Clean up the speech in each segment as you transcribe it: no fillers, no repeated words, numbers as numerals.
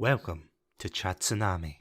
Welcome to Satsunami.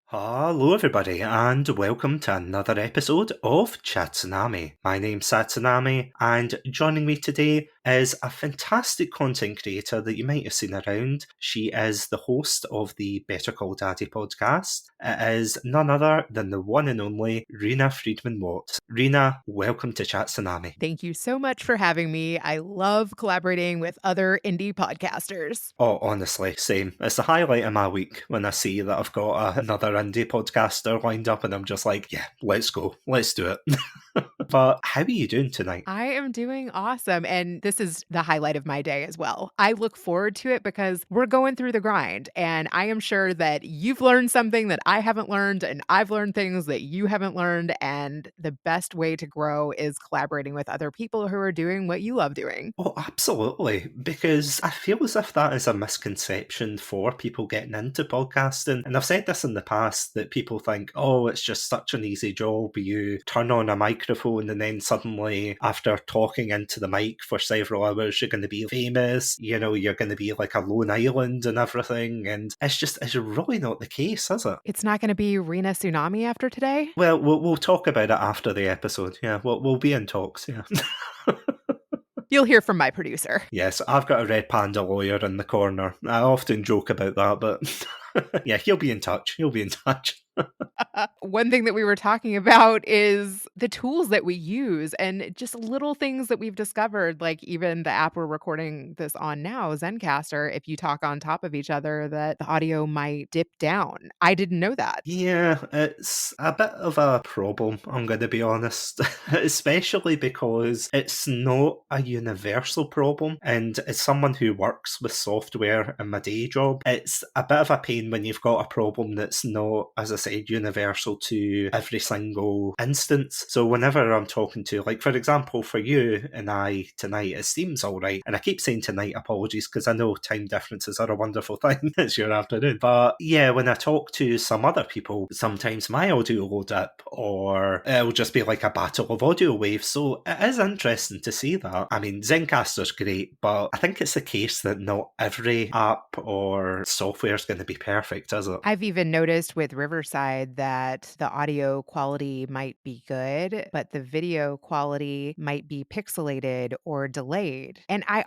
Hello everybody and welcome to another episode of Satsunami. My name's Satsunami and joining me today is a fantastic content creator that you might have seen around. She is the host of the Better Call Daddy podcast. It is none other than the one and only Reena Friedman Watts. Reena, welcome to Satsunami. Thank you so much for having me. I love collaborating with other indie podcasters. Oh, honestly, same. It's the highlight of my week when I see that I've got another indie podcaster lined up and I'm just like, yeah, let's go. Let's do it. But how are you doing tonight? I am doing awesome. And this is the highlight of my day as well. I look forward to it because we're going through the grind. And I am sure that you've learned something that I haven't learned, and I've learned things that you haven't learned. And the best way to grow is collaborating with other people who are doing what you love doing. Oh, absolutely. Because I feel as if that is a misconception for people getting into podcasting. And I've said this in the past that people think, oh, it's just such an easy job. You turn on a microphone and then suddenly, after talking into the mic for several hours, you're going to be famous. You know, you're going to be like a lone island and everything. And it's really not the case, is it? It's not going to be Reena Tsunami after today? Well, we'll talk about it after the episode. Yeah, we'll be in talks. Yeah. You'll hear from my producer. Yes, I've got a red panda lawyer in the corner. I often joke about that, but yeah, he'll be in touch. He'll be in touch. One thing that we were talking about is the tools that we use and just little things that we've discovered, like even the app we're recording this on now, Zencaster. If you talk on top of each other, that the audio might dip down. I didn't know that. Yeah, it's a bit of a problem, I'm going to be honest, especially because it's not a universal problem. And as someone who works with software in my day job, it's a bit of a pain when you've got a problem that's not, as I said, universal to every single instance. So whenever I'm talking to, like, for example, for you and I tonight, it seems all right. And I keep saying tonight, apologies, because I know time differences are a wonderful thing. It's your afternoon. But yeah, when I talk to some other people, sometimes my audio will dip or it'll just be like a battle of audio waves. So it is interesting to see that. I mean, Zencaster's great, but I think it's the case that not every app or software is going to be perfect, is it? I've even noticed with Riverside that the audio quality might be good, but the video quality might be pixelated or delayed. And I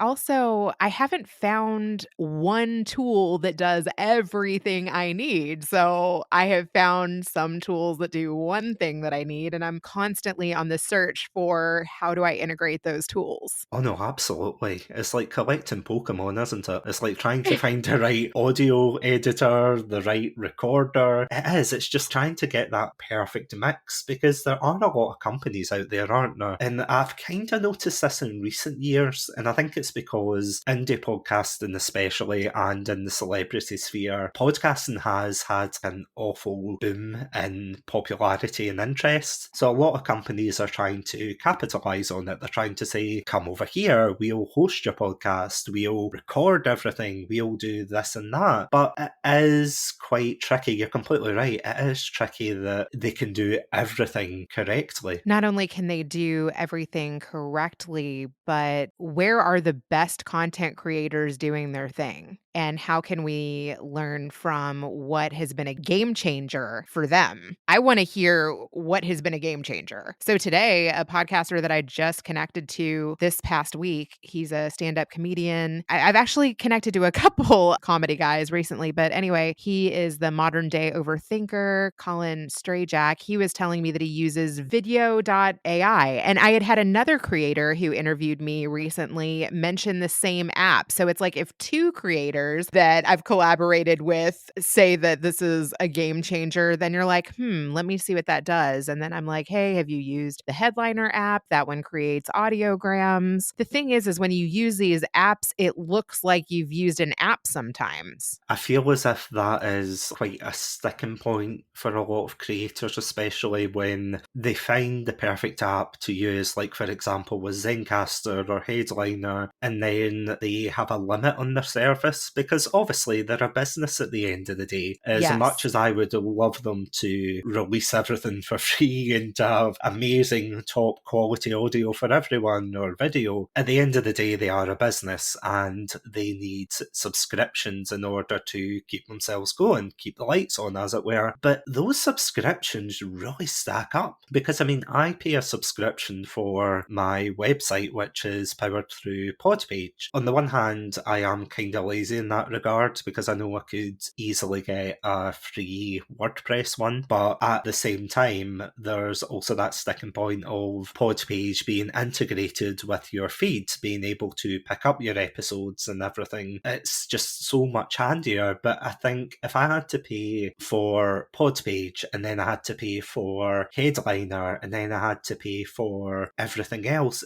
haven't found one tool that does everything I need. So I have found some tools that do one thing that I need, and I'm constantly on the search for how do I integrate those tools. Oh no, absolutely. It's like collecting Pokemon, isn't it? It's like trying to find the right audio editor, the right recorder. It is. It's just trying to get that perfect mix because there are a lot of companies out there, aren't there? And I've kind of noticed this in recent years, and I think it's because indie podcasting especially and in the celebrity sphere, podcasting has had an awful boom in popularity and interest. So a lot of companies are trying to capitalise on it. They're trying to say, come over here, we'll host your podcast, we'll record everything, we'll do this and that. But it is quite tricky. You're completely right. It is tricky that they can do everything correctly. Not only can they do everything correctly, but where are the best content creators doing their thing? And how can we learn from what has been a game changer for them? I want to hear what has been a game changer. So today, a podcaster that I just connected to this past week, he's a stand-up comedian. I've actually connected to a couple comedy guys recently, but anyway, he is the modern day overthinker, Colin Strayjack. He was telling me that he uses video.ai. And I had another creator who interviewed me recently mention the same app. So it's like if two creators that I've collaborated with say that this is a game changer, then you're like, let me see what that does. And then I'm like, hey, have you used the Headliner app? That one creates audiograms. The thing is when you use these apps, it looks like you've used an app sometimes. I feel as if that is quite a sticking point for a lot of creators, especially when they find the perfect app to use, like for example with Zencaster or Headliner, and then they have a limit on their service works, because obviously they're a business at the end of the day. As much Yes. as I would love them to release everything for free and have amazing top quality audio for everyone or video, at the end of the day they are a business and they need subscriptions in order to keep themselves going, keep the lights on, as it were. But those subscriptions really stack up, because I mean, I pay a subscription for my website, which is powered through Podpage. On the one hand, I am kind of lazy in that regard, because I know I could easily get a free WordPress one, but at the same time, there's also that sticking point of Podpage being integrated with your feed, being able to pick up your episodes and everything. It's just so much handier. But I think if I had to pay for Podpage, and then I had to pay for Headliner, and then I had to pay for everything else,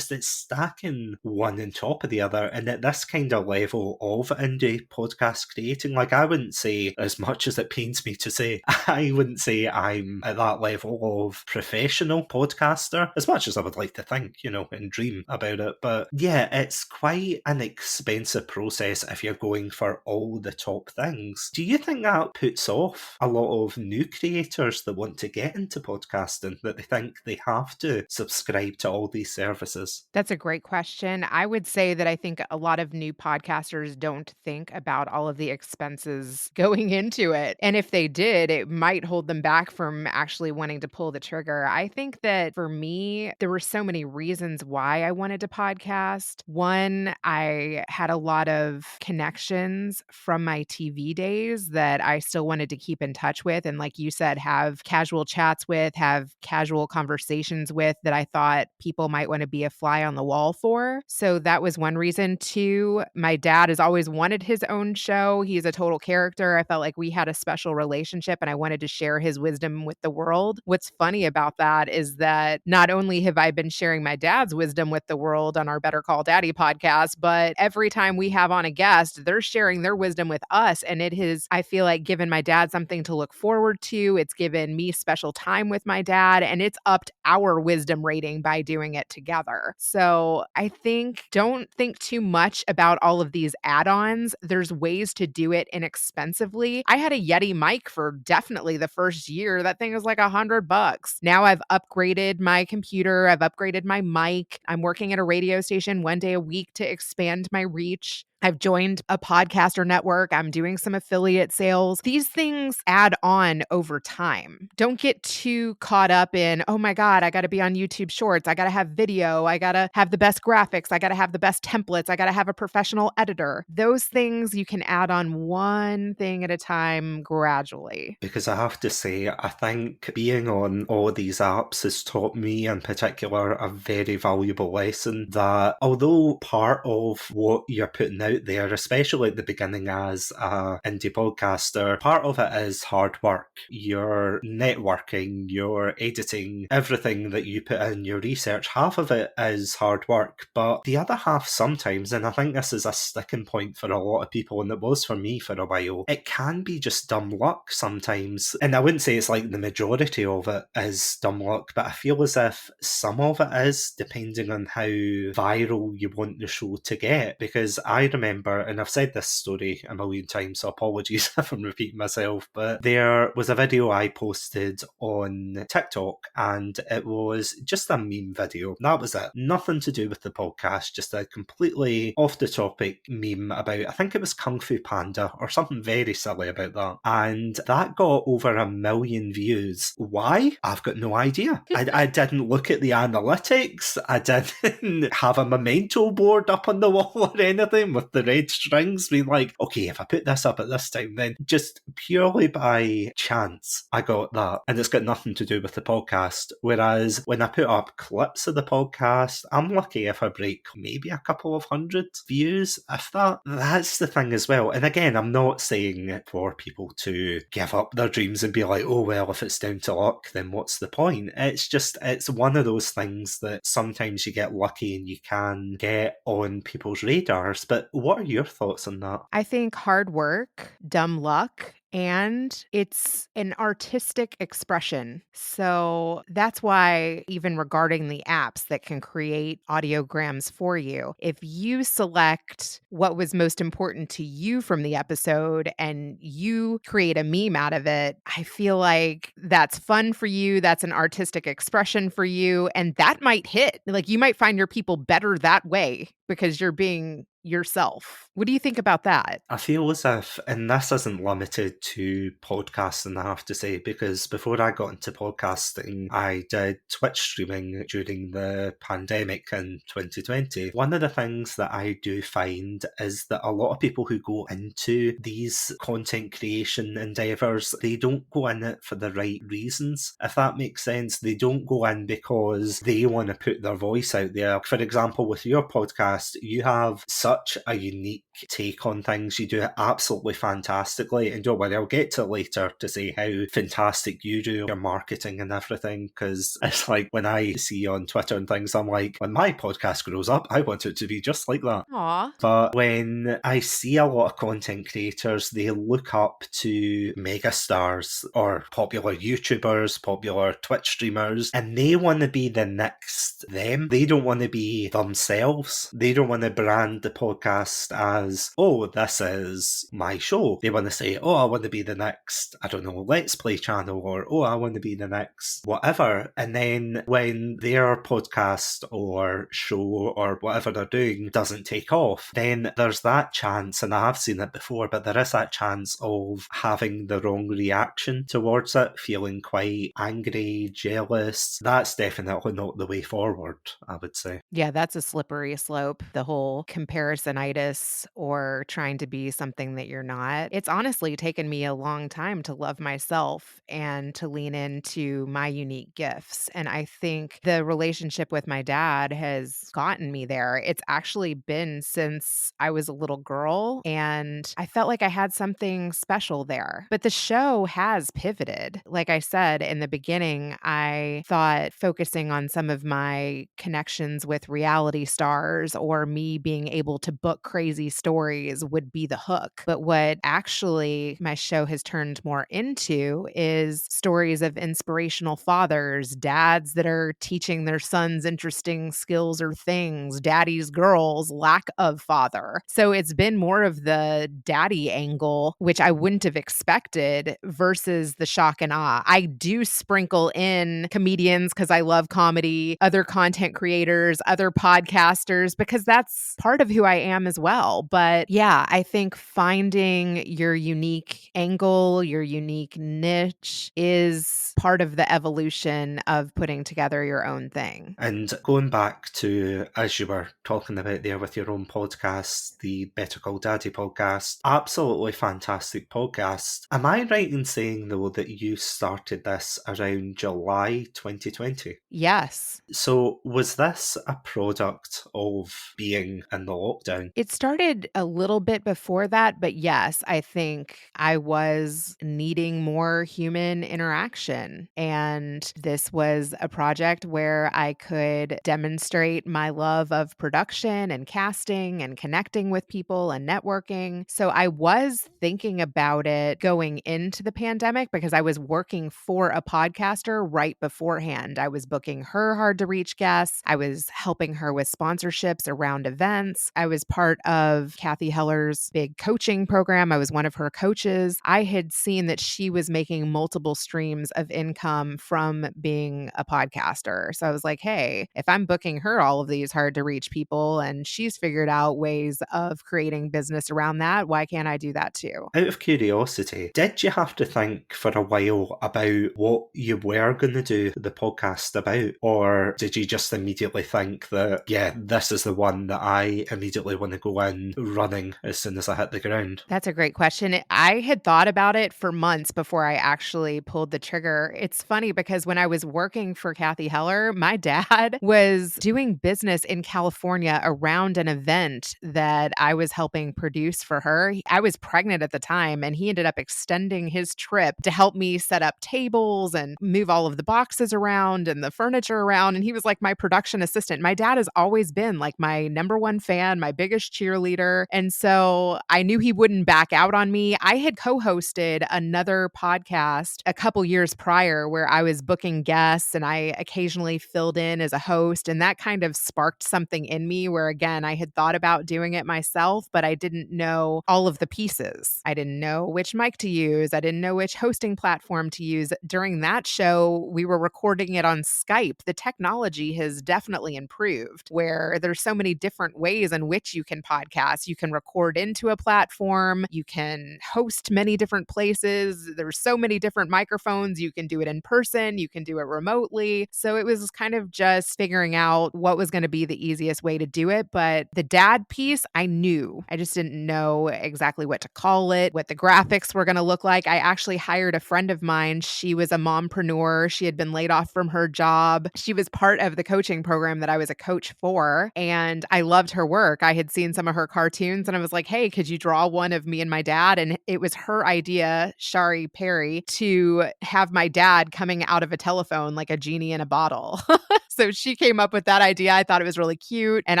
it's stacking one on top of the other. And at this kind of level of indie podcast creating, like, I wouldn't say, as much as it pains me to say, I wouldn't say I'm at that level of professional podcaster, as much as I would like to think, and dream about it. But yeah, it's quite an expensive process if you're going for all the top things. Do you think that puts off a lot of new creators that want to get into podcasting, that they think they have to subscribe to all these services? That's a great question. I would say that I think a lot of new podcasters don't think about all of the expenses going into it. And if they did, it might hold them back from actually wanting to pull the trigger. I think that for me, there were so many reasons why I wanted to podcast. One, I had a lot of connections from my TV days that I still wanted to keep in touch with. And like you said, have casual chats with, have casual conversations with, that I thought people might want to be a fly on the wall for. So that was one reason. Two, my dad has always wanted his own show. He's a total character. I felt like we had a special relationship and I wanted to share his wisdom with the world. What's funny about that is that not only have I been sharing my dad's wisdom with the world on our Better Call Daddy podcast, but every time we have on a guest, they're sharing their wisdom with us. And it has, I feel like, given my dad something to look forward to. It's given me special time with my dad, and it's upped our wisdom rating by doing it together. So I think, don't think too much about all of these add-ons. There's ways to do it inexpensively. I had a Yeti mic for definitely the first year. That thing was like $100. Now I've upgraded my computer. I've upgraded my mic. I'm working at a radio station one day a week to expand my reach. I've joined a podcaster network. I'm doing some affiliate sales. These things add on over time. Don't get too caught up in, oh my God, I got to be on YouTube Shorts. I got to have video. I got to have the best graphics. I got to have the best templates. I got to have a professional editor. Those things you can add on one thing at a time gradually. Because I have to say, I think being on all these apps has taught me in particular a very valuable lesson, that although part of what you're putting out there, especially at the beginning as an indie podcaster, part of it is hard work. Your networking, your editing, everything that you put in, your research, half of it is hard work. But the other half sometimes, and I think this is a sticking point for a lot of people, and it was for me for a while, it can be just dumb luck sometimes. And I wouldn't say it's like the majority of it is dumb luck, but I feel as if some of it is, depending on how viral you want the show to get. Because I remember, and I've said this story a million times, so apologies if I'm repeating myself, but there was a video I posted on TikTok, and it was just a meme video. That was it. Nothing to do with the podcast, just a completely off the topic meme about, I think it was Kung Fu Panda or something very silly about that. And that got over 1 million views. Why? I've got no idea. I didn't look at the analytics. I didn't have a memento board up on the wall or anything with the red strings being like, okay, if I put this up at this time, then just purely by chance, I got that. And it's got nothing to do with the podcast. Whereas when I put up clips of the podcast, I'm lucky if I break maybe a couple of hundred views, if that. That's the thing as well. And again, I'm not saying for people to give up their dreams and be like, oh, well, if it's down to luck, then what's the point? It's one of those things that sometimes you get lucky and you can get on people's radars. But What are your thoughts on that? I think hard work, dumb luck, and it's an artistic expression. So that's why, even regarding the apps that can create audiograms for you, if you select what was most important to you from the episode and you create a meme out of it, I feel like that's fun for you. That's an artistic expression for you. And that might hit. Like you might find your people better that way because you're being yourself. What do you think about that? I feel as if, and this isn't limited to podcasting, I have to say, because before I got into podcasting, I did Twitch streaming during the pandemic in 2020. One of the things that I do find is that a lot of people who go into these content creation endeavours, they don't go in it for the right reasons, if that makes sense. They don't go in because they want to put their voice out there. For example, with your podcast, you have such a unique take on things. You do it absolutely fantastically, and don't worry, I'll get to it later to say how fantastic you do your marketing and everything, because it's like when I see you on Twitter and things, I'm like, when my podcast grows up, I want it to be just like that. Aw. But when I see a lot of content creators, they look up to megastars or popular YouTubers, popular Twitch streamers, and they want to be the next them. They don't want to be themselves. They don't want to brand the podcast as, oh, this is my show. They want to say, oh, I want to be the next, I don't know, Let's Play channel, or oh, I want to be the next whatever. And then when their podcast or show or whatever they're doing doesn't take off, then there's that chance, and I have seen it before, but there is that chance of having the wrong reaction towards it, feeling quite angry, jealous. That's definitely not the way forward, I would say. Yeah, that's a slippery slope. The whole comparisonitis or trying to be something that you're not. It's honestly taken me a long time to love myself and to lean into my unique gifts. And I think the relationship with my dad has gotten me there. It's actually been since I was a little girl, and I felt like I had something special there. But the show has pivoted. Like I said in the beginning, I thought focusing on some of my connections with reality stars or me being able to book crazy stories would be the hook. But what actually my show has turned more into is stories of inspirational fathers, dads that are teaching their sons interesting skills or things, daddy's girls, lack of father. So it's been more of the daddy angle, which I wouldn't have expected, versus the shock and awe. I do sprinkle in comedians because I love comedy, other content creators, other podcasters, because that's part of who I am as well. But yeah, I think finding your unique angle, your unique niche is part of the evolution of putting together your own thing. And going back to, as you were talking about there with your own podcast, the Better Call Daddy podcast, absolutely fantastic podcast. Am I right in saying, though, that you started this around July 2020? Yes. So was this a product of being in the lockdown? It started a little bit before that, but yes, I think I was needing more human interaction. And this was a project where I could demonstrate my love of production and casting and connecting with people and networking. So I was thinking about it going into the pandemic because I was working for a podcaster right beforehand. I was booking her hard to reach guests. I was helping her with sponsorships around events. I was part of Kathy Heller's big coaching program. I was one of her coaches. I had seen that she was making multiple streams of income from being a podcaster. So I was like, hey, if I'm booking her all of these hard to reach people and she's figured out ways of creating business around that, why can't I do that too? Out of curiosity, did you have to think for a while about what you were going to do the podcast about? Or did you just immediately think that, yeah, this is the one that I immediately want to go in running as soon as I hit the ground? That's a great question. I had thought about it for months before I actually pulled the trigger. It's funny because when I was working for Kathy Heller, my dad was doing business in California around an event that I was helping produce for her. I was pregnant at the time, and he ended up extending his trip to help me set up tables and move all of the boxes around and the furniture around. And he was like my production assistant. My dad has always been like my number one fan, my biggest cheerleader. And so I knew he wouldn't back out on me. I had co-hosted another podcast a couple years prior where I was booking guests and I occasionally filled in as a host. And that kind of sparked something in me where, again, I had thought about doing it myself, but I didn't know all of the pieces. I didn't know which mic to use. I didn't know which hosting platform to use. During that show, we were recording it on Skype. The technology has definitely improved where there's so many different ways in which you can podcast. You can record into a platform, you can host many different places. There's so many different microphones. You can do it in person, you can do it remotely. So it was kind of just figuring out what was going to be the easiest way to do it. But the dad piece, I knew. I just didn't know exactly what to call it, what the graphics were going to look like. I actually hired a friend of mine. She was a mompreneur. She had been laid off from her job. She was part of the coaching program that I was a coach for, and I loved her work. I had seen some of her cartoons and I was like, hey, could you draw one of me and my dad? And it was her idea, Shari Perry, to have my dad coming out of a telephone like a genie in a bottle. So she came up with that idea. I thought it was really cute. And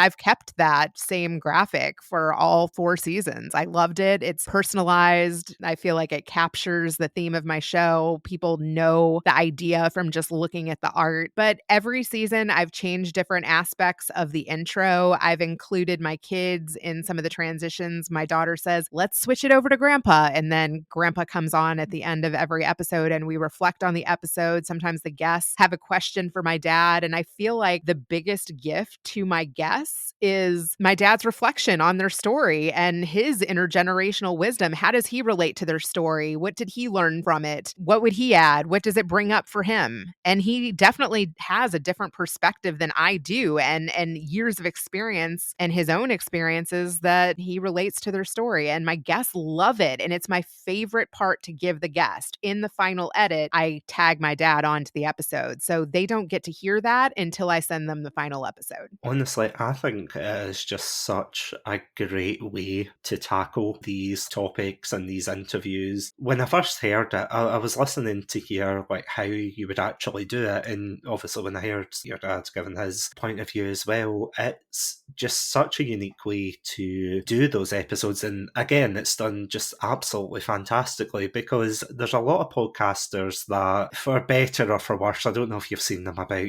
I've kept that same graphic for all 4 seasons. I loved it. It's personalized. I feel like it captures the theme of my show. People know the idea from just looking at the art. But every season, I've changed different aspects of the intro. I've included my kids in some of the transitions. My daughter says, let's switch it over to grandpa. And then grandpa comes on at the end of every episode and we reflect on the episode. Sometimes the guests have a question for my dad. And I feel like the biggest gift to my guests is my dad's reflection on their story and his intergenerational wisdom. How does he relate to their story? What did he learn from it? What would he add? What does it bring up for him? And he definitely has a different perspective than I do and years of experience and his own experiences that he relates to their story. And my guests love it. And it's my favorite part to give the guest. In the final edit, I tag my dad onto the episode. So they don't get to hear that until I send them the final episode. Honestly, I think it is just such a great way to tackle these topics and these interviews. When I first heard it, I was listening to hear like how you would actually do it, and obviously when I heard your dad giving his point of view as well, it's just such a unique way to do those episodes. And again, it's done just absolutely fantastically because there's a lot of podcasters that, for better or for worse, I don't know if you've seen them about,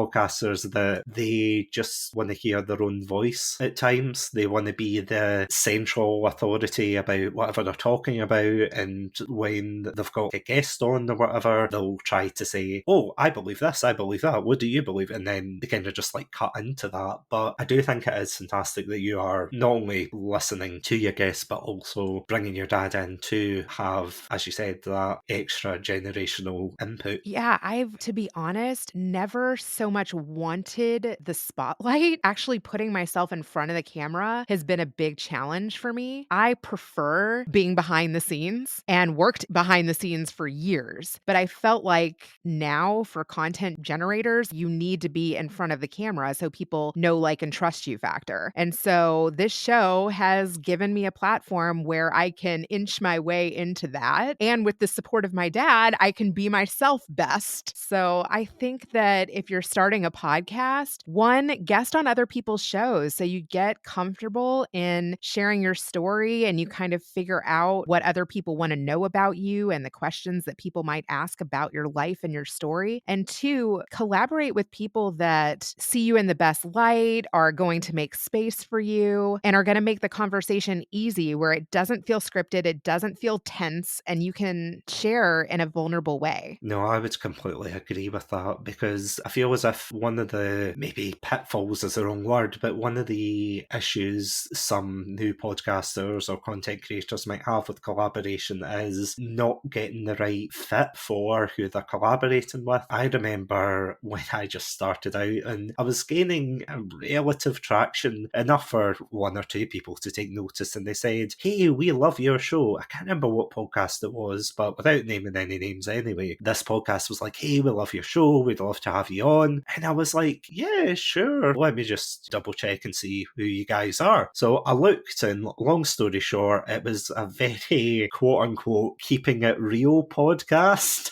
podcasters that they just want to hear their own voice at times. They want to be the central authority about whatever they're talking about, and when they've got a guest on or whatever, they'll try to say, oh, I believe this, I believe that, what do you believe? And then they kind of just like cut into that. But I do think it is fantastic that you are not only listening to your guests, but also bringing your dad in to have, as you said, that extra generational input. Yeah, I've, to be honest, never so much wanted the spotlight. Actually, putting myself in front of the camera has been a big challenge for me. I prefer being behind the scenes and worked behind the scenes for years. But I felt like now for content generators, you need to be in front of the camera so people know, like, and trust you factor. And so this show has given me a platform where I can inch my way into that. And with the support of my dad, I can be myself best. So I think that if you're starting a podcast, one, guest on other people's shows so you get comfortable in sharing your story and you kind of figure out what other people want to know about you and the questions that people might ask about your life and your story. And two, collaborate with people that see you in the best light, are going to make space for you, and are going to make the conversation easy where it doesn't feel scripted, it doesn't feel tense, and you can share in a vulnerable way. No, I would completely agree with that because I feel as if one of the, maybe pitfalls is the wrong word, but one of the issues some new podcasters or content creators might have with collaboration is not getting the right fit for who they're collaborating with. I remember when I just started out and I was gaining a relative traction, enough for 1 or 2 people to take notice, and they said, hey, we love your show. I can't remember what podcast it was, but without naming any names anyway, this podcast was like, hey, we love your show, we'd love to have you on. And I was like, yeah, sure. Let me just double check and see who you guys are. So I looked, and long story short, it was a very quote unquote keeping it real podcast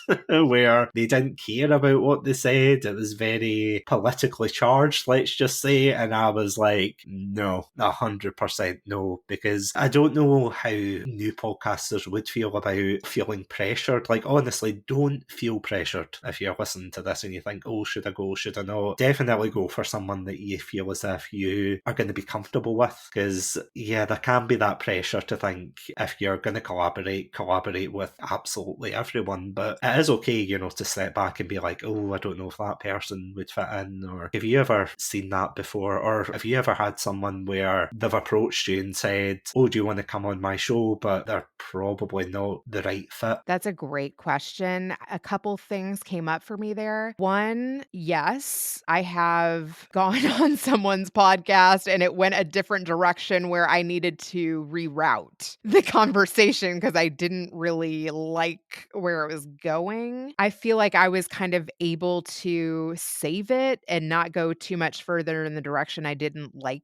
where they didn't care about what they said. It was very politically charged, let's just say. And I was like, no, 100% no, because I don't know how new podcasters would feel about feeling pressured. Like, honestly, don't feel pressured if you're listening to this and you think, oh, should I go, should I not? Definitely go for someone that you feel as if you are going to be comfortable with, because, yeah, there can be that pressure to think if you're going to collaborate with absolutely everyone. But it is okay, you know, to step back and be like, oh, I don't know if that person would fit in. Or have you ever seen that before? Or have you ever had someone where they've approached you and said, oh, do you want to come on my show? But they're probably not the right fit. That's a great question. A couple things came up for me there. One, yes, I have gone on someone's podcast and it went a different direction where I needed to reroute the conversation because I didn't really like where it was going. I feel like I was kind of able to save it and not go too much further in the direction I didn't like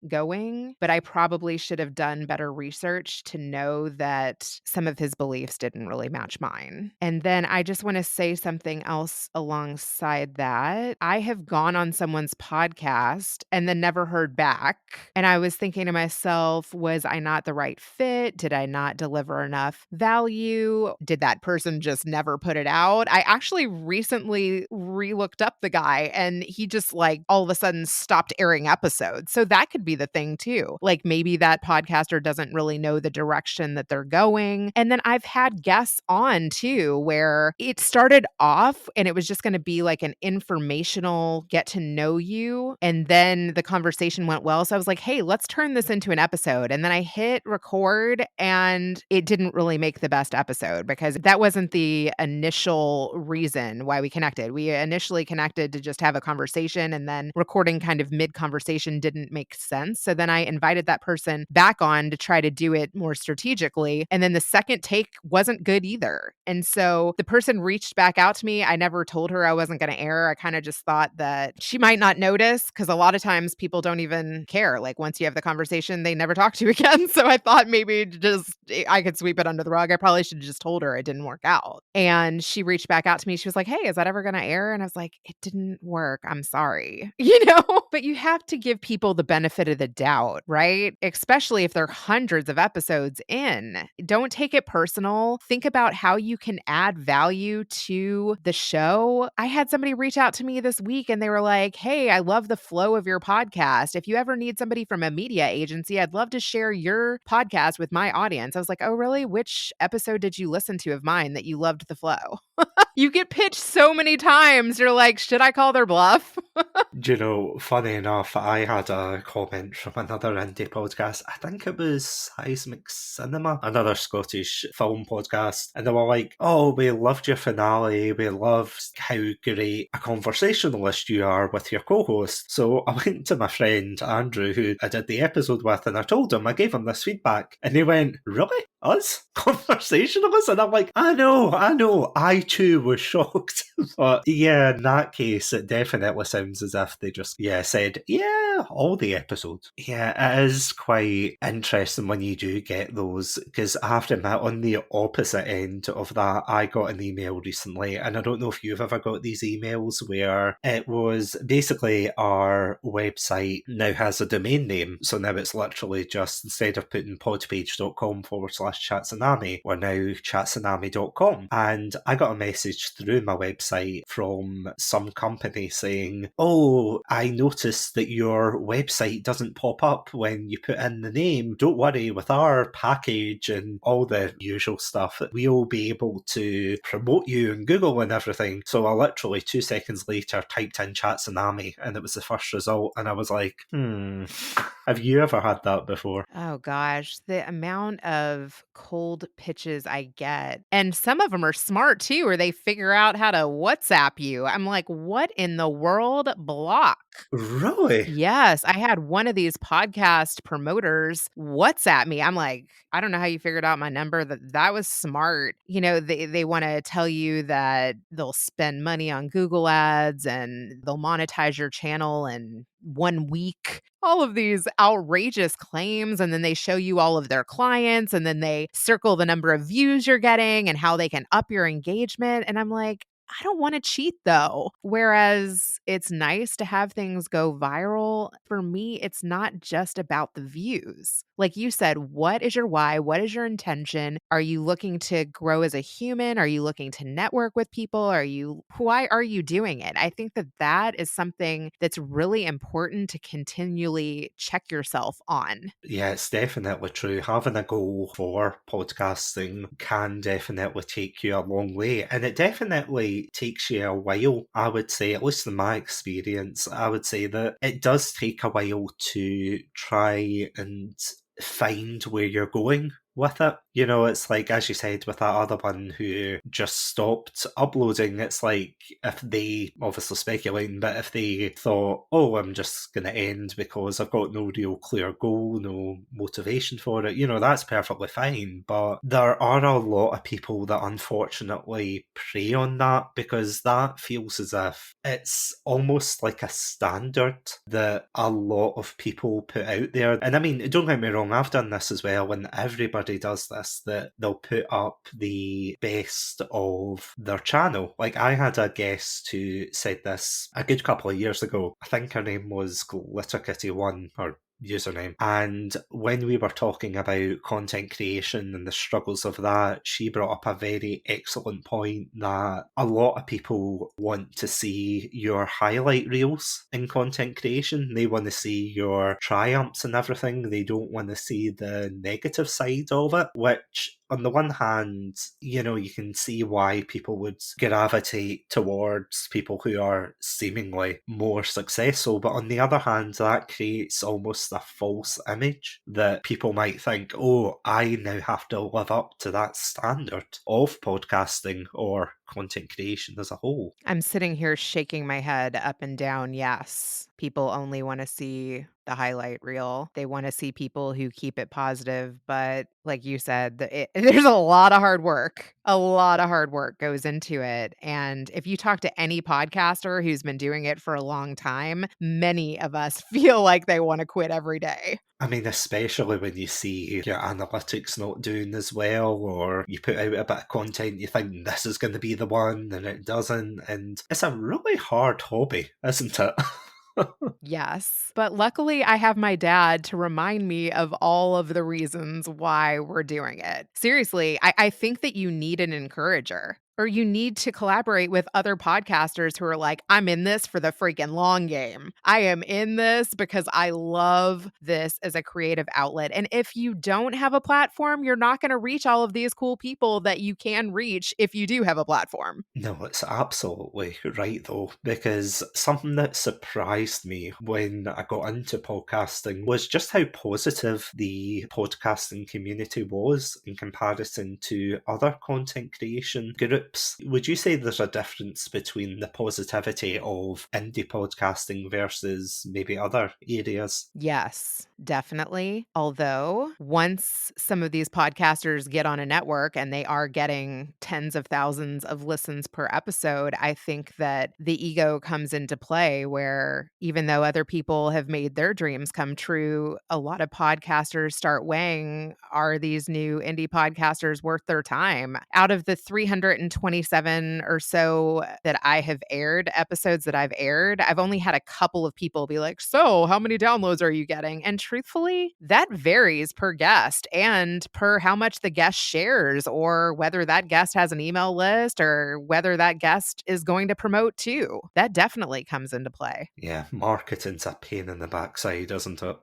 going, but I probably should have done better research to know that some of his beliefs didn't really match mine. And then I just want to say something else alongside that. I have gone on someone's podcast and then never heard back. And I was thinking to myself, was I not the right fit? Did I not deliver enough value? Did that person just never put it out? I actually recently re-looked up the guy and he just like all of a sudden stopped airing episodes. So that could be the thing too. Like maybe that podcaster doesn't really know the direction that they're going. And then I've had guests on too where it started off and it was just going to be like an informational get to know you. And then the conversation went well. So I was like, hey, let's turn this into an episode. And then I hit record and it didn't really make the best episode because that wasn't the initial reason why we connected. We initially connected to just have a conversation and then recording kind of mid conversation didn't make sense. So then I invited that person back on to try to do it more strategically. And then the second take wasn't good either. And so the person reached back out to me. I never told her I wasn't going to air. I kind of just thought that she might not notice because a lot of times people don't even care. Like once you have the conversation, they never talk to you again. So I thought maybe just I could sweep it under the rug. I probably should have just told her it didn't work out. And she reached back out to me. She was like, hey, is that ever going to air? And I was like, it didn't work. I'm sorry. But you have to give people the benefit of the doubt, right? Especially if they're hundreds of episodes in. Don't take it personal. Think about how you can add value to the show. I had somebody reach out to me this week and they were like, hey, I love the flow of your podcast. If you ever need somebody from a media agency, I'd love to share your podcast with my audience. I was like, oh, really? Which episode did you listen to of mine that you loved the flow? You get pitched so many times. You're like, should I call their bluff? Funny enough, I had a comment from another indie podcast. I think it was Seismic Cinema, another Scottish film podcast. And they were like, oh, we loved your finale. We loved how great a conversationalist you are with your co-host. So I went to my friend Andrew, who I did the episode with, and I told him, I gave him this feedback. And he went, really? Us? Conversationalists? And I'm like, I know. I too was shocked. But yeah, in that case, it definitely sounds as if they just, said, all the episodes. Yeah, it is quite interesting when you do get those, because I have to admit, on the opposite end of that, I got an email recently, and I don't know if you've ever got these emails where it was basically our website now has a domain name, so now it's literally just, instead of putting podpage.com/Chatsunami, we're now chatsunami.com. And I got a message through my website from some company saying, oh, I noticed that your website doesn't pop up when you put in the name. Don't worry, with our package and all the usual stuff, we'll be able to promote you in Google and everything. So I literally 2 seconds later typed in Chatsunami and it was the first result, and I was like, have you ever had that before? Oh gosh, the amount of cold pitches I get. And some of them are smart too, or they figure out how to WhatsApp you. I'm like, what in the world? Block. Really? Yes, I had one of these podcast promoters WhatsApp me. I'm like, I don't know how you figured out my number. That was smart. You know, they want to tell you that they'll spend money on Google ads and they'll monetize your channel in 1 week. All of these outrageous claims, and then they show you all of their clients, and then they circle the number of views you're getting and how they can up your engagement. And I'm like, I don't want to cheat though. Whereas it's nice to have things go viral. For me, it's not just about the views. Like you said, what is your why? What is your intention? Are you looking to grow as a human? Are you looking to network with people? Why are you doing it? I think that that is something that's really important to continually check yourself on. Yeah, it's definitely true. Having a goal for podcasting can definitely take you a long way. And it definitely takes you a while, I would say, at least in my experience, I would say that it does take a while to try and find where you're going with it. You know, it's like, as you said, with that other one who just stopped uploading, it's like if they, obviously speculating, but if they thought, oh, I'm just going to end because I've got no real clear goal, no motivation for it, you know, that's perfectly fine. But there are a lot of people that unfortunately prey on that because that feels as if it's almost like a standard that a lot of people put out there. And I mean, don't get me wrong, I've done this as well, and everybody does this, that they'll put up the best of their channel. Like, I had a guest who said this a good couple of years ago. I think her name was GlitterKitty1, or username. And when we were talking about content creation and the struggles of that, she brought up a very excellent point that a lot of people want to see your highlight reels in content creation. They want to see your triumphs and everything. They don't want to see the negative side of it, which on the one hand, you know, you can see why people would gravitate towards people who are seemingly more successful. But on the other hand, that creates almost a false image that people might think, oh, I now have to live up to that standard of podcasting or content creation as a whole. I'm sitting here shaking my head up and down. Yes. People only want to see the highlight reel. They want to see people who keep it positive. But like you said, there's a lot of hard work. A lot of hard work goes into it. And if you talk to any podcaster who's been doing it for a long time, many of us feel like they want to quit every day. I mean, especially when you see your analytics not doing as well, or you put out a bit of content, you think this is going to be the one, and it doesn't. And it's a really hard hobby, isn't it? Yes. But luckily, I have my dad to remind me of all of the reasons why we're doing it. Seriously, I think that you need an encourager. Or you need to collaborate with other podcasters who are like, I'm in this for the freaking long game. I am in this because I love this as a creative outlet. And if you don't have a platform, you're not going to reach all of these cool people that you can reach if you do have a platform. No, it's absolutely right though, because something that surprised me when I got into podcasting was just how positive the podcasting community was in comparison to other content creation groups. Would you say there's a difference between the positivity of indie podcasting versus maybe other areas? Yes, definitely. Although, once some of these podcasters get on a network and they are getting tens of thousands of listens per episode, I think that the ego comes into play where even though other people have made their dreams come true, a lot of podcasters start weighing, are these new indie podcasters worth their time? Out of the 327 or so that I have aired, episodes that I've aired, I've only had a couple of people be like, so how many downloads are you getting? And truthfully, that varies per guest and per how much the guest shares, or whether that guest has an email list, or whether that guest is going to promote too. That definitely comes into play. Yeah, marketing's a pain in the backside, isn't it?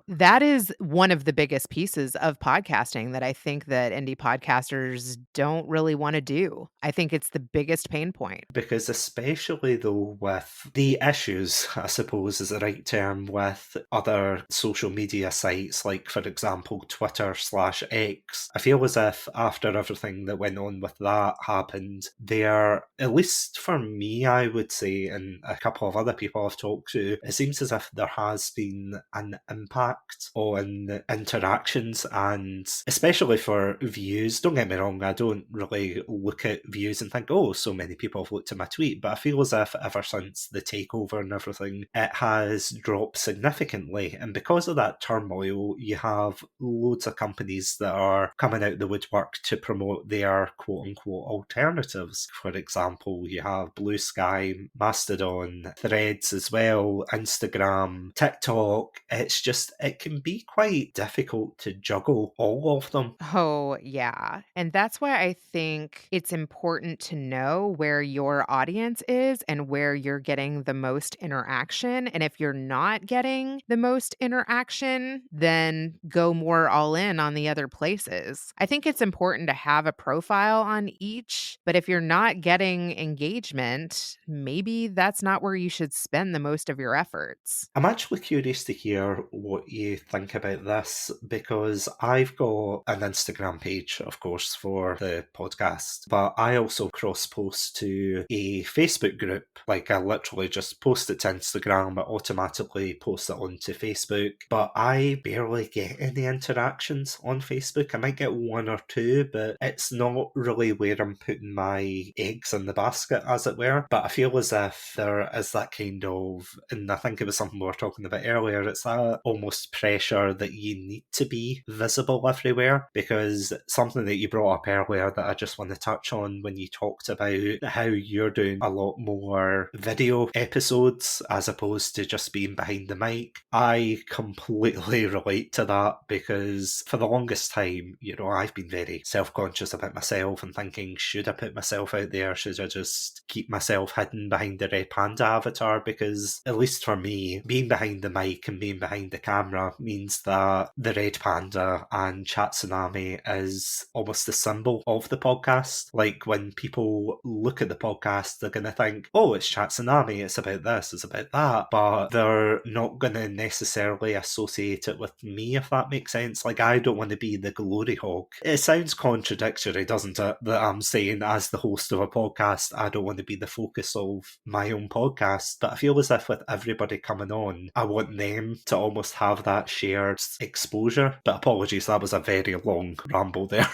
That is one of the biggest pieces of podcasting that I think that indie podcasters don't really wanna do. I think it's the biggest pain point. Because especially though with the issues, I suppose is the right term, with other social media sites, like for example Twitter/X, I feel as if after everything that went on with that happened, there, at least for me, I would say, and a couple of other people I've talked to, it seems as if there has been an impact on interactions, and especially for views. Don't get me wrong, I don't really look at views and think, oh, so many people have looked at my tweet, but I feel as if ever since the takeover and everything, it has dropped significantly. And because of that turmoil, you have loads of companies that are coming out the woodwork to promote their quote unquote alternatives. For example, you have Blue Sky, Mastodon, Threads as well, Instagram, TikTok. It's just, it can be quite difficult to juggle all of them. Oh, yeah. And that's why I think it's important to know where your audience is and where you're getting the most interaction. And if you're not getting the most interaction, then go more all in on the other places. I think it's important to have a profile on each, but if you're not getting engagement, maybe that's not where you should spend the most of your efforts. I'm actually curious to hear what you think about this, because I've got an Instagram page, of course, for the podcast, but I also cross post to a Facebook group. Like, I literally just post it to Instagram, I automatically post it onto Facebook, but I barely get any interactions on Facebook. I might get one or two, but it's not really where I'm putting my eggs in the basket, as it were. But I feel as if there is that kind of, and I think it was something we were talking about earlier, it's that almost pressure that you need to be visible everywhere. Because something that you brought up earlier that I just want to touch on, when you talked about how you're doing a lot more video episodes as opposed to just being behind the mic, I completely relate to that, because for the longest time, I've been very self-conscious about myself and thinking, should I put myself out there? Should I just keep myself hidden behind the Red Panda avatar? Because at least for me, being behind the mic and being behind the camera means that the Red Panda and Satsunami is almost the symbol of the podcast. Like, when people look at the podcast, they're going to think, oh, it's Satsunami, it's about this, it's about that, but they're not going to necessarily associate it with me, if that makes sense. Like, I don't want to be the glory hog. It sounds contradictory, doesn't it, that I'm saying as the host of a podcast, I don't want to be the focus of my own podcast, but I feel as if with everybody coming on, I want them to almost have that shared exposure. But apologies, that was a very long ramble there.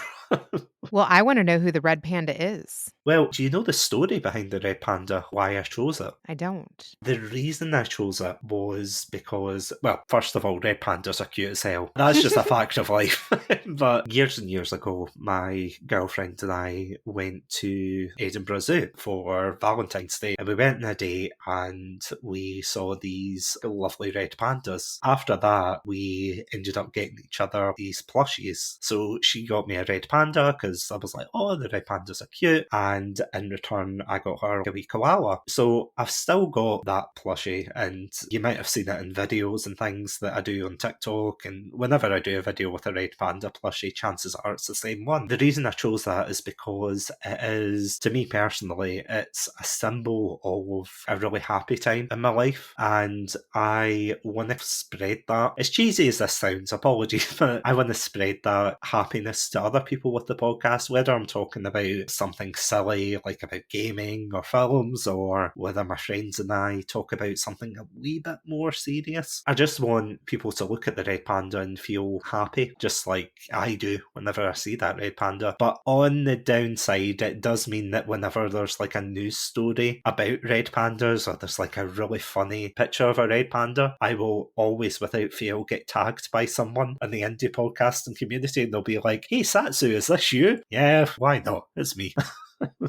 Well, I want to know who the red panda is. Well, do you know the story behind the Red Panda, why I chose it? I don't. The reason I chose it was because, well, first of all, red pandas are cute as hell. That's just a fact of life. But years and years ago, my girlfriend and I went to Edinburgh Zoo for Valentine's Day. And we went on a date and we saw these lovely red pandas. After that, we ended up getting each other these plushies. So she got me a red panda because I was like, oh, the red pandas are cute. And in return, I got her a wee koala. So I've still got that plushie, and you might have seen it in videos and things that I do on TikTok, and whenever I do a video with a red panda plushie, chances are it's the same one. The reason I chose that is because it is, to me personally, it's a symbol of a really happy time in my life, and I want to spread that. As cheesy as this sounds, apologies, but I want to spread that happiness to other people with the podcast, whether I'm talking about something silly like about gaming or films, or whether my friends and I talk about something a wee bit more serious. I just want people to look at the red panda and feel happy, just like I do whenever I see that red panda. But on the downside, it does mean that whenever there's like a news story about red pandas, or there's like a really funny picture of a red panda, I will always without fail get tagged by someone in the indie podcasting community, and they'll be like, hey Satsu, is this you? Yeah, why not? It's me.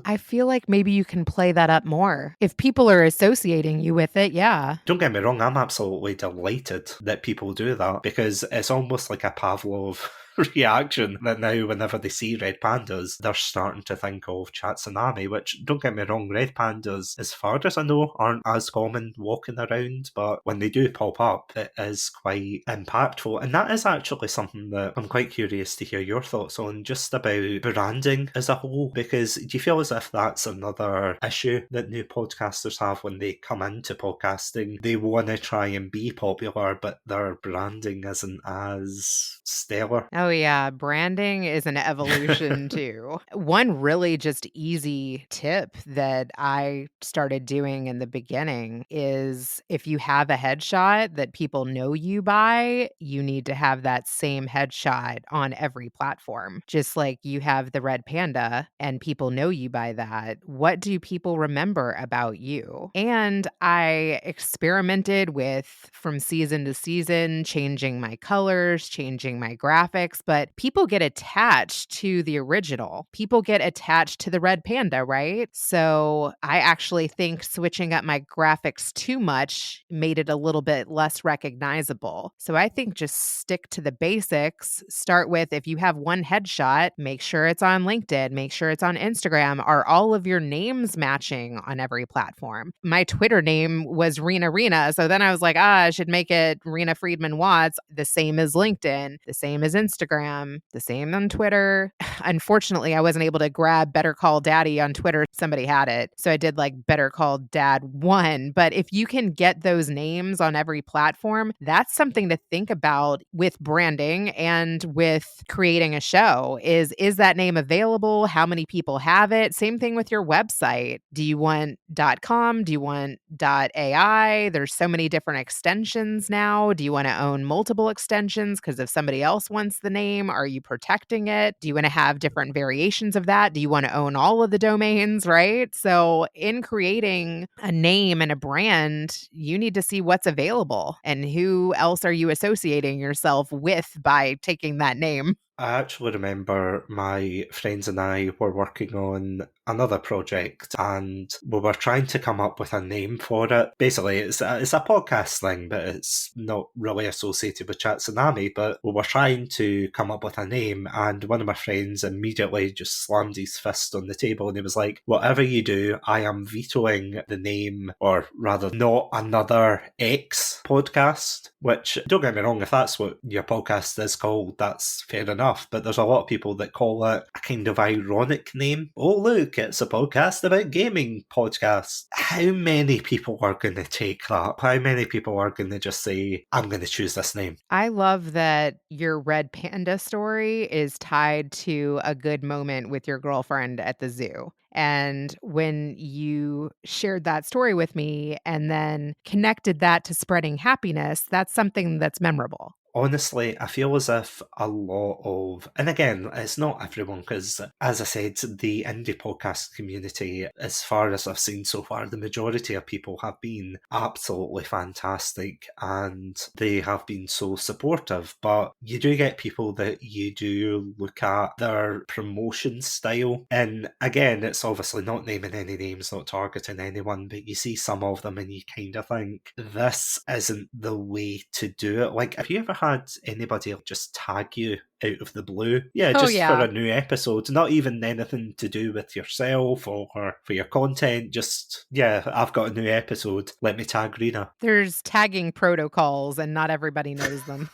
I feel like maybe you can play that up more. If people are associating you with it, yeah. Don't get me wrong, I'm absolutely delighted that people do that, because it's almost like a Pavlov reaction that now whenever they see red pandas, they're starting to think of Satsunami, which, don't get me wrong, red pandas, as far as I know, aren't as common walking around, but when they do pop up, it is quite impactful. And that is actually something that I'm quite curious to hear your thoughts on, just about branding as a whole, because do you feel as if that's another issue that new podcasters have when they come into podcasting? They want to try and be popular, but their branding isn't as stellar. Oh, yeah. Branding is an evolution too. One really just easy tip that I started doing in the beginning is if you have a headshot that people know you by, you need to have that same headshot on every platform. Just like you have the red panda and people know you by that. What do people remember about you? And I experimented with from season to season, changing my colors, changing my graphics, but people get attached to the original. People get attached to the red panda, right? So I actually think switching up my graphics too much made it a little bit less recognizable. So I think just stick to the basics. Start with if you have one headshot, make sure it's on LinkedIn, make sure it's on Instagram. Are all of your names matching on every platform? My Twitter name was Reena. So then I was like, I should make it Reena Friedman Watts, the same as LinkedIn, the same as Instagram, the same on Twitter. Unfortunately, I wasn't able to grab Better Call Daddy on Twitter. Somebody had it. So I did like Better Call Dad 1. But if you can get those names on every platform, that's something to think about with branding and with creating a show is that name available? How many people have it? Same thing with your website. Do you want .com? Do you want .ai? There's so many different extensions now. Do you want to own multiple extensions? Because if somebody else wants the name, are you protecting it? Do you want to have different variations of that? Do you want to own all of the domains, right? So in creating a name and a brand, you need to see what's available and who else are you associating yourself with by taking that name. I actually remember my friends and I were working on another project and we were trying to come up with a name for it. Basically, it's a podcast thing, but it's not really associated with Chatsunami. But we were trying to come up with a name, and one of my friends immediately just slammed his fist on the table and he was like, whatever you do, I am vetoing the name, or rather, not another X podcast. Which, don't get me wrong, if that's what your podcast is called, that's fair enough. But there's a lot of people that call it a kind of ironic name. Oh, look, it's a podcast about gaming podcast. How many people are going to take that? How many people are going to just say, I'm going to choose this name? I love that your red panda story is tied to a good moment with your girlfriend at the zoo. And when you shared that story with me and then connected that to spreading happiness, that's something that's memorable. Honestly, I feel as if a lot of, and again, it's not everyone, because as I said, the indie podcast community, as far as I've seen so far, the majority of people have been absolutely fantastic and they have been so supportive. But you do get people that you do look at their promotion style. And again, it's obviously not naming any names, not targeting anyone, but you see some of them and you kind of think, this isn't the way to do it. Like, have you ever had anybody just tag you out of the blue? Yeah, Oh, just for yeah. a new episode, not even anything to do with yourself or for your content. Just, yeah, I've got a new episode. Let me tag Rena. There's tagging protocols, and not everybody knows them.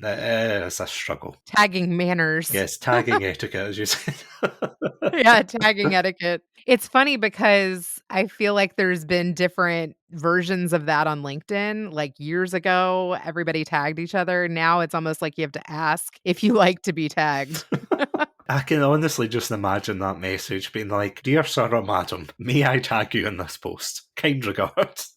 That is a struggle. Tagging manners. Yes, tagging etiquette, as you said. Yeah, tagging etiquette. It's funny because I feel like there's been different versions of that on LinkedIn. Like years ago, everybody tagged each other. Now it's almost like you have to ask if you like to be tagged. I can honestly just imagine that message being like, Dear Sir or Madam, may I tag you in this post? Kind regards.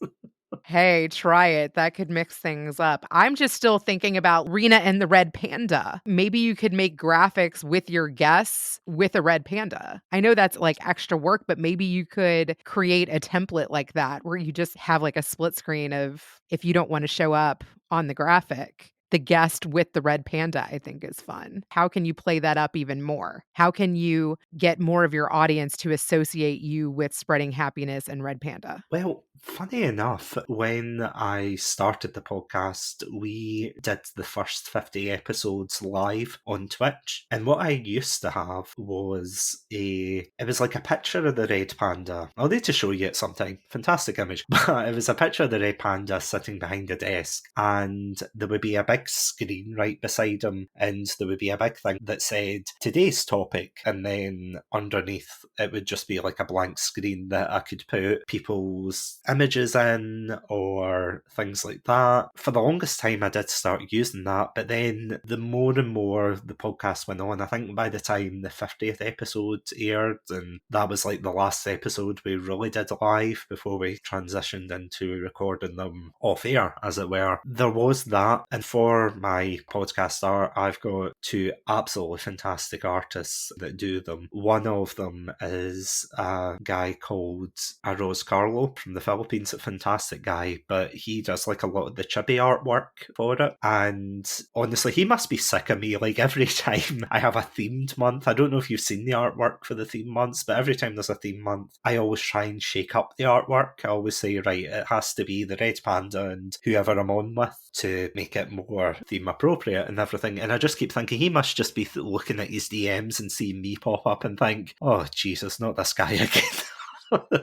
Hey, try it. That could mix things up. I'm just still thinking about Rena and the red panda. Maybe you could make graphics with your guests with a red panda. I know that's like extra work, but maybe you could create a template like that where you just have like a split screen of if you don't want to show up on the graphic. the guest with the red panda, I think is fun. How can you play that up even more? How can you get more of your audience to associate you with spreading happiness and red panda? Well, funny enough, when I started the podcast, we did the first 50 episodes live on Twitch. And what I used to have was it was like a picture of the red panda. I'll need to show you it sometime. Fantastic image. But it was a picture of the red panda sitting behind a desk, and there would be a big screen right beside him, and there would be a big thing that said today's topic, and then underneath it would just be like a blank screen that I could put people's images in or things like that. For the longest time I did start using that, but then the more and more the podcast went on, I think by the time the 50th episode aired, and that was like the last episode we really did live before we transitioned into recording them off air, as it were, there was that. And for my podcast art, I've got two absolutely fantastic artists that do them. One of them is a guy called Arroz Carlo from the Philippines, a fantastic guy, but he does like a lot of the chibi artwork for it. And honestly, he must be sick of me. Like every time I have a themed month, I don't know if you've seen the artwork for the theme months, but every time there's a theme month, I always try and shake up the artwork. I always say, right, it has to be the red panda and whoever I'm on with to make it more theme appropriate and everything. And I just keep thinking he must just be looking at his DMs and seeing me pop up and think, oh Jesus, not this guy again.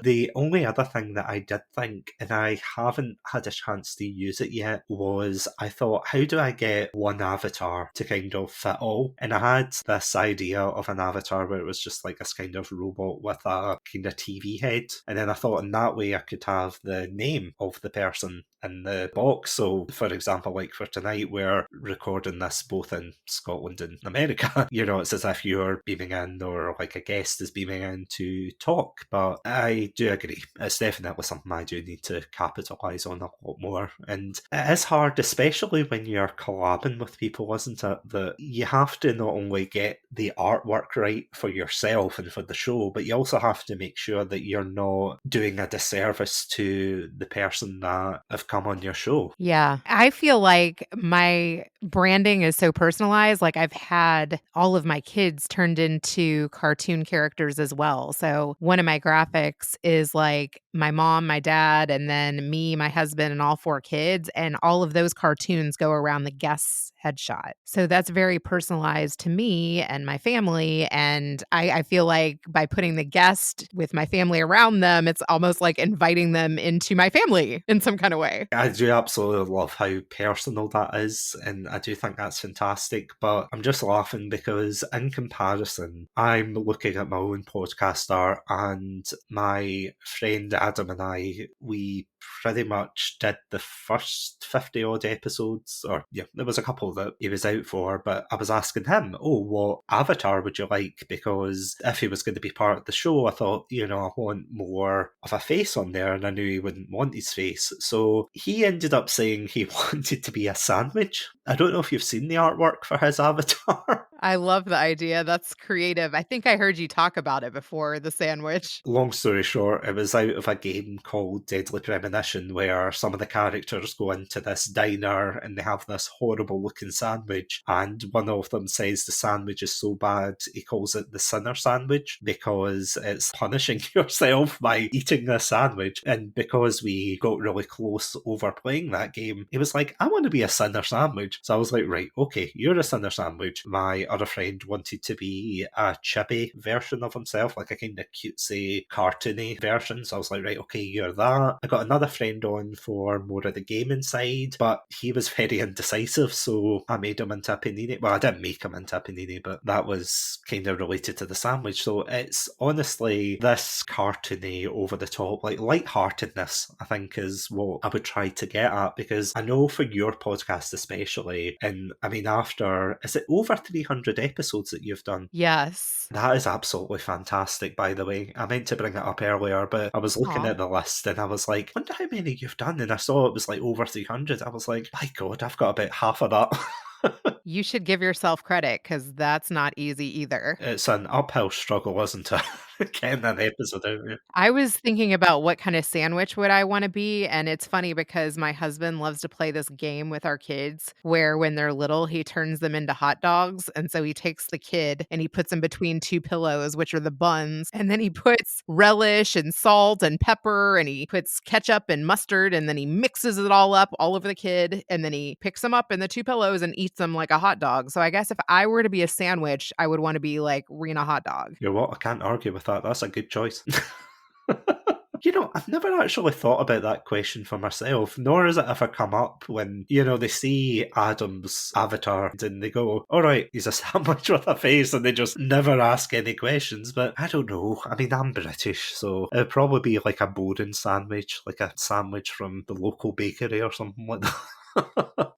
The only other thing that I did think, and I haven't had a chance to use it yet, was I thought, how do I get one avatar to kind of fit all? And I had this idea of an avatar where it was just like this kind of robot with a kind of TV head. And then I thought in that way I could have the name of the person in the box. So, for example, like for tonight, we're recording this both in Scotland and America. You know, it's as if you're beaming in or like a guest is beaming in to talk. But I do agree. It's definitely something I do need to capitalise on a lot more. And it is hard, especially when you're collabing with people, isn't it? That you have to not only get the artwork right for yourself and for the show, but you also have to make sure that you're not doing a disservice to the person that have come on your show. Yeah. I feel like my branding is so personalized. Like I've had all of my kids turned into cartoon characters as well. So one of my graphics is like my mom, my dad, and then me, my husband, and all four kids. And all of those cartoons go around the guest's headshot. So that's very personalized to me and my family. And I feel like by putting the guest with my family around them, it's almost like inviting them into my family in some kind of way. I do absolutely love how personal that is, and I do think that's fantastic. But I'm just laughing because, in comparison, I'm looking at my own podcast art, and my friend Adam and I, we pretty much did the first 50 odd episodes, or yeah, there was a couple that he was out for, but I was asking him, oh, what avatar would you like? Because if he was going to be part of the show, I thought, you know, I want more of a face on there, and I knew he wouldn't want his face. So he ended up saying he wanted to be a sandwich. I don't know if you've seen the artwork for his avatar. I love the idea. That's creative. I think I heard you talk about it before, the sandwich. Long story short, it was out of a game called Deadly Premonition where some of the characters go into this diner and they have this horrible looking sandwich, and one of them says the sandwich is so bad he calls it the sinner sandwich because it's punishing yourself by eating this sandwich. And because we got really close over playing that game, he was like, I want to be a sinner sandwich. So I was like, right, okay, you're a sinner sandwich. My other friend wanted to be a chibi version of himself, like a kind of cutesy, cartoony version. So I was like, right, okay, you're that. I got another friend on for more of the gaming side, but he was very indecisive, so I made him into a panini. Well, I didn't make him into a panini, but that was kind of related to the sandwich. So it's honestly this cartoony, over the top, like lightheartedness, I think is what I would try to get at, because I know for your podcast especially, and I mean, after, is it over 300 episodes that you've done? Yes. That is absolutely fantastic, by the way. I meant to bring it up earlier, but I was looking Aw. at the list and I was like, wonder how many you've done. And I saw it was like over 300. I was like, my God, I've got about half of that. You should give yourself credit because that's not easy either. It's an uphill struggle, isn't it? Getting an episode out, yeah. I was thinking about what kinda sandwich would I wanna be, and it's funny because my husband loves to play this game with our kids where when they're little, he turns them into hot dogs, and so he takes the kid and he puts him between 2 pillows, which are the buns, and then he puts relish and salt and pepper, and he puts ketchup and mustard, and then he mixes it all up all over the kid, and then he picks them up in the 2 pillows and eats them like a hot dog. So I guess if I were to be a sandwich, I would wanna be like Rena Hot Dog. You know what? I can't argue with that. That's a good choice. I've never actually thought about that question for myself, nor has it ever come up when, they see Adam's avatar and they go, all right, he's a sandwich with a face, and they just never ask any questions. But I don't know. I mean, I'm British, so it'd probably be like a boring sandwich, like a sandwich from the local bakery or something like that.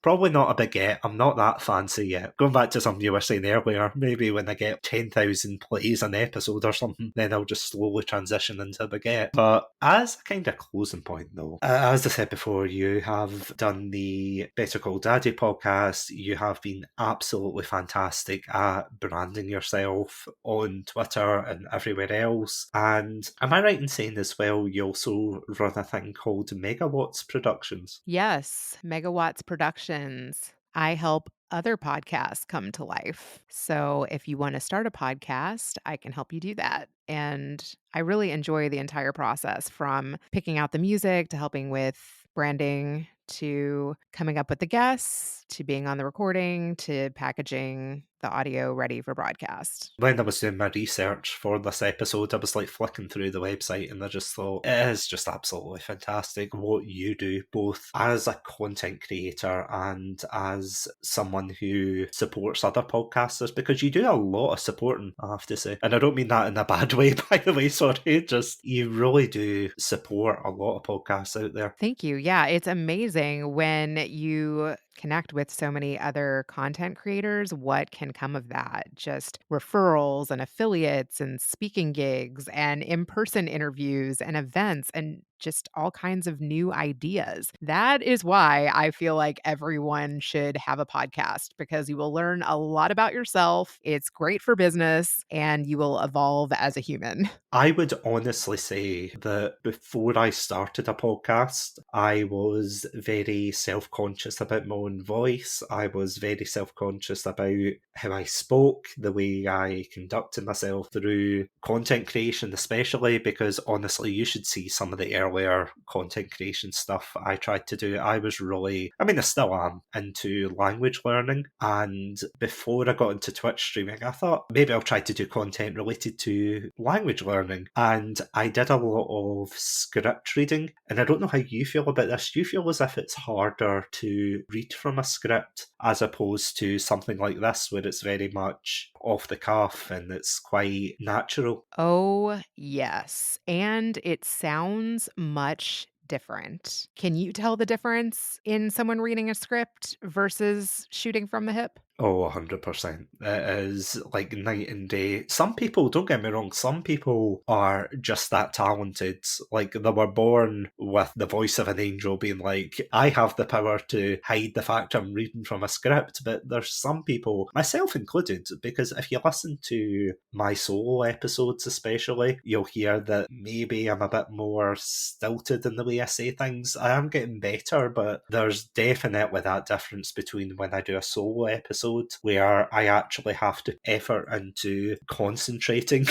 Probably not a baguette. I'm not that fancy yet. Going back to something you were saying earlier, maybe when I get 10,000 plays an episode or something, then I'll just slowly transition into a baguette. But as a kind of closing point, though, as I said before, you have done the Better Call Daddy podcast. You have been absolutely fantastic at branding yourself on Twitter and everywhere else. And am I right in saying as well, you also run a thing called Megawatts Productions? Yes, Megawatts Productions. I help other podcasts come to life. So if you want to start a podcast, I can help you do that. And I really enjoy the entire process from picking out the music to helping with branding to coming up with the guests to being on the recording to packaging the audio ready for broadcast. When I was doing my research for this episode, I was like flicking through the website and I just thought it is just absolutely fantastic what you do, both as a content creator and as someone who supports other podcasters, because you do a lot of supporting, I have to say. And I don't mean that in a bad way, by the way, sorry. Just you really do support a lot of podcasts out there. Thank you. Yeah, it's amazing when you connect with so many other content creators, what can come of that? Just referrals and affiliates and speaking gigs and in person interviews and events and just all kinds of new ideas. That is why I feel like everyone should have a podcast because you will learn a lot about yourself. It's great for business and you will evolve as a human. I would honestly say that before I started a podcast, I was very self conscious about my own voice. I was very self conscious about how I spoke, the way I conducted myself through content creation, especially because honestly, you should see some of the earlier content creation stuff I tried to do. I was really, I mean, I still am into language learning. And before I got into Twitch streaming, I thought maybe I'll try to do content related to language learning. And I did a lot of script reading. And I don't know how you feel about this. Do you feel as if it's harder to read from a script as opposed to something like this, where it's very much off the cuff and it's quite natural? Oh, yes. And it sounds much different. Can you tell the difference in someone reading a script versus shooting from the hip? Oh, 100%. It is like night and day. Some people, don't get me wrong, some people are just that talented. Like they were born with the voice of an angel being like, I have the power to hide the fact I'm reading from a script. But there's some people, myself included, because if you listen to my solo episodes especially, you'll hear that maybe I'm a bit more stilted in the way I say things. I am getting better, but there's definitely that difference between when I do a solo episode where I actually have to effort into concentrating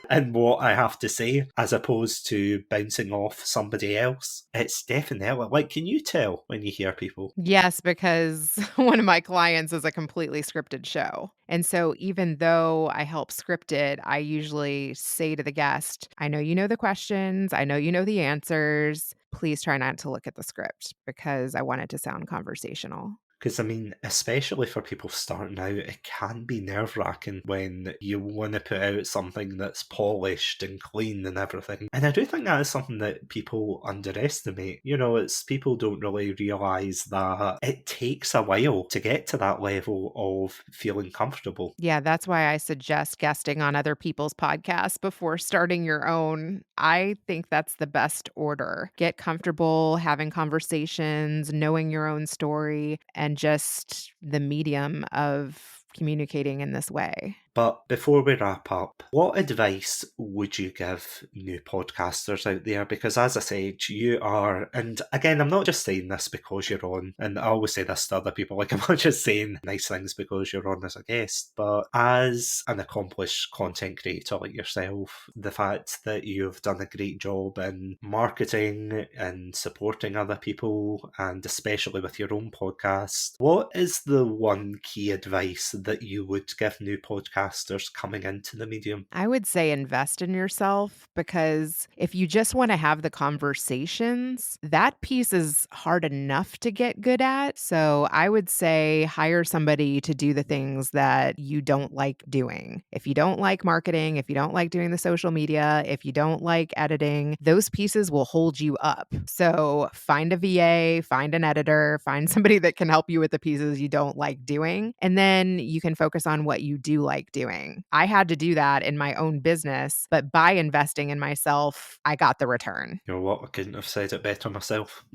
in what I have to say as opposed to bouncing off somebody else. It's definitely like, can you tell when you hear people? Yes, because one of my clients is a completely scripted show. And so even though I help script it, I usually say to the guest, I know you know the questions, I know you know the answers. Please try not to look at the script because I want it to sound conversational. Because, I mean, especially for people starting out, it can be nerve wracking when you want to put out something that's polished and clean and everything. And I do think that is something that people underestimate. It's people don't really realise that it takes a while to get to that level of feeling comfortable. Yeah, that's why I suggest guesting on other people's podcasts before starting your own. I think that's the best order. Get comfortable having conversations, knowing your own story, and just the medium of communicating in this way. But before we wrap up, what advice would you give new podcasters out there? Because as I said, you are, and again, I'm not just saying this because you're on, and I always say this to other people, like I'm not just saying nice things because you're on as a guest, but as an accomplished content creator like yourself, the fact that you've done a great job in marketing and supporting other people, and especially with your own podcast, what is the one key advice that you would give new podcasters coming into the medium? I would say invest in yourself, because if you just want to have the conversations, that piece is hard enough to get good at. So I would say hire somebody to do the things that you don't like doing. If you don't like marketing, if you don't like doing the social media, if you don't like editing, those pieces will hold you up. So find a VA, find an editor, find somebody that can help you with the pieces you don't like doing, and then you can focus on what you do like doing. I had to do that in my own business, but by investing in myself, I got the return. You know what? I couldn't have said it better myself.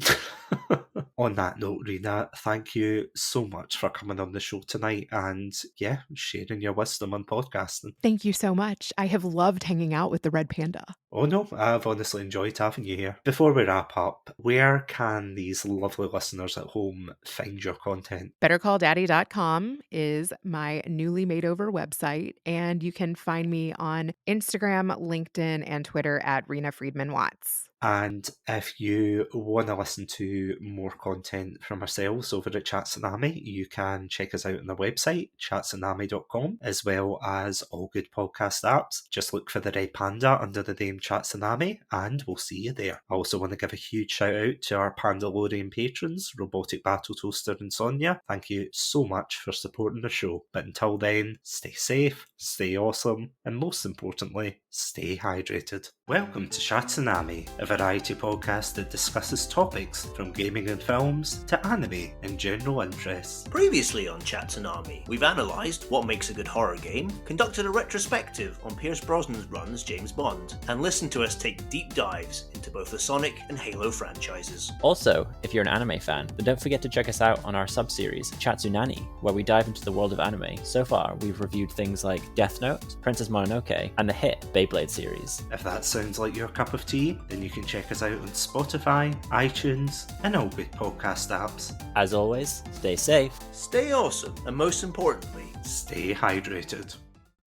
On that note, Reena, thank you so much for coming on the show tonight and, yeah, sharing your wisdom on podcasting. Thank you so much. I have loved hanging out with the Red Panda. Oh no, I've honestly enjoyed having you here. Before we wrap up, where can these lovely listeners at home find your content? BetterCallDaddy.com is my newly made over website, and you can find me on Instagram, LinkedIn, and Twitter at Reena Friedman Watts. And if you want to listen to more content from ourselves over at Satsunami, you can check us out on the website, chatsunami.com, as well as all good podcast apps. Just look for the Red Panda under the name Satsunami, and we'll see you there. I also want to give a huge shout out to our Pandalorian patrons, Robotic Battle Toaster and Sonia. Thank you so much for supporting the show. But until then, stay safe, stay awesome, and most importantly, stay hydrated. Welcome to Satsunami, a variety podcast that discusses topics from gaming and films to anime and general interests. Previously on Chatsunami, we've analysed what makes a good horror game, conducted a retrospective on Pierce Brosnan's run as James Bond, and listened to us take deep dives into both the Sonic and Halo franchises. Also, if you're an anime fan, then don't forget to check us out on our sub-series, Chatsunani, where we dive into the world of anime. So far, we've reviewed things like Death Note, Princess Mononoke, and the hit Beyblade series. If that sounds like your cup of tea, then you can check us out on Spotify, iTunes, and all good podcast apps. As always, stay safe, Stay awesome, and most importantly, Stay hydrated.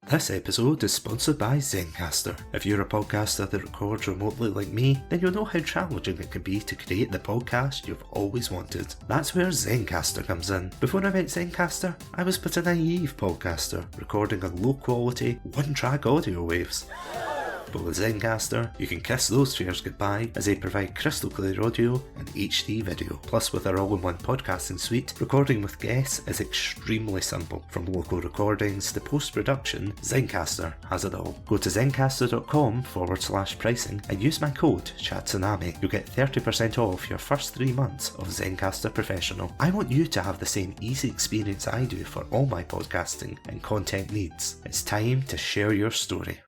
This episode is sponsored by Zencastr. If you're a podcaster that records remotely like me, then you'll know how challenging it can be to create the podcast you've always wanted. That's where Zencastr comes in. Before I met Zencastr, I was but a naive podcaster, recording on low quality, one-track audio waves. But with Zencastr, you can kiss those fears goodbye as they provide crystal clear audio and HD video. Plus, with our all-in-one podcasting suite, recording with guests is extremely simple. From local recordings to post-production, Zencastr has it all. Go to zencastr.com/pricing and use my code CHATSUNAMI. You'll get 30% off your first 3 months of Zencastr Professional. I want you to have the same easy experience I do for all my podcasting and content needs. It's time to share your story.